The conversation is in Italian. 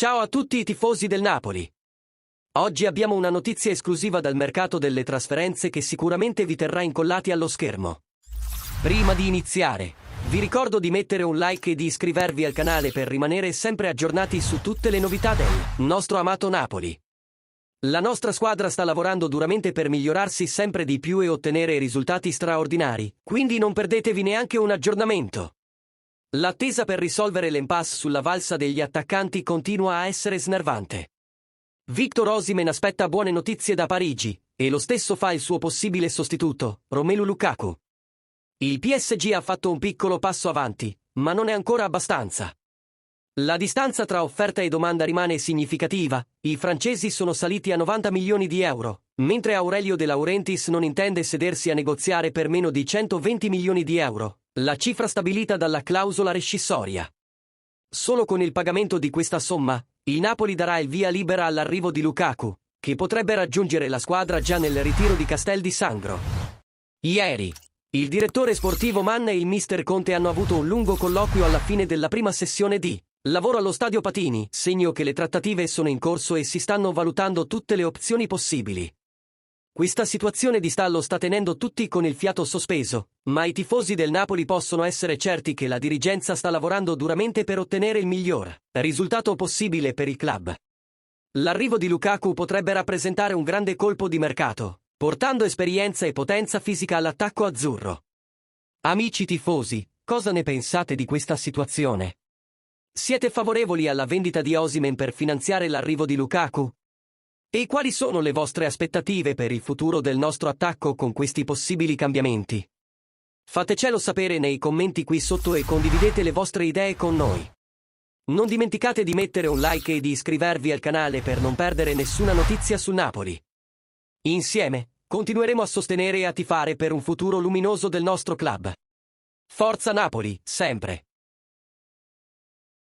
Ciao a tutti i tifosi del Napoli. Oggi abbiamo una notizia esclusiva dal mercato delle trasferenze che sicuramente vi terrà incollati allo schermo. Prima di iniziare, vi ricordo di mettere un like e di iscrivervi al canale per rimanere sempre aggiornati su tutte le novità del nostro amato Napoli. La nostra squadra sta lavorando duramente per migliorarsi sempre di più e ottenere risultati straordinari, quindi non perdetevi neanche un aggiornamento. L'attesa per risolvere l'impasse sulla valsa degli attaccanti continua a essere snervante. Victor Osimhen aspetta buone notizie da Parigi, e lo stesso fa il suo possibile sostituto, Romelu Lukaku. Il PSG ha fatto un piccolo passo avanti, ma non è ancora abbastanza. La distanza tra offerta e domanda rimane significativa, i francesi sono saliti a 90 milioni di euro, mentre Aurelio De Laurentiis non intende sedersi a negoziare per meno di 120 milioni di euro, la cifra stabilita dalla clausola rescissoria. Solo con il pagamento di questa somma, il Napoli darà il via libera all'arrivo di Lukaku, che potrebbe raggiungere la squadra già nel ritiro di Castel di Sangro. Ieri, il direttore sportivo Mann e il mister Conte hanno avuto un lungo colloquio alla fine della prima sessione di lavoro allo Stadio Patini, segno che le trattative sono in corso e si stanno valutando tutte le opzioni possibili. Questa situazione di stallo sta tenendo tutti con il fiato sospeso, ma i tifosi del Napoli possono essere certi che la dirigenza sta lavorando duramente per ottenere il miglior risultato possibile per il club. L'arrivo di Lukaku potrebbe rappresentare un grande colpo di mercato, portando esperienza e potenza fisica all'attacco azzurro. Amici tifosi, cosa ne pensate di questa situazione? Siete favorevoli alla vendita di Osimhen per finanziare l'arrivo di Lukaku? E quali sono le vostre aspettative per il futuro del nostro attacco con questi possibili cambiamenti? Fatecelo sapere nei commenti qui sotto e condividete le vostre idee con noi. Non dimenticate di mettere un like e di iscrivervi al canale per non perdere nessuna notizia sul Napoli. Insieme, continueremo a sostenere e a tifare per un futuro luminoso del nostro club. Forza Napoli, sempre!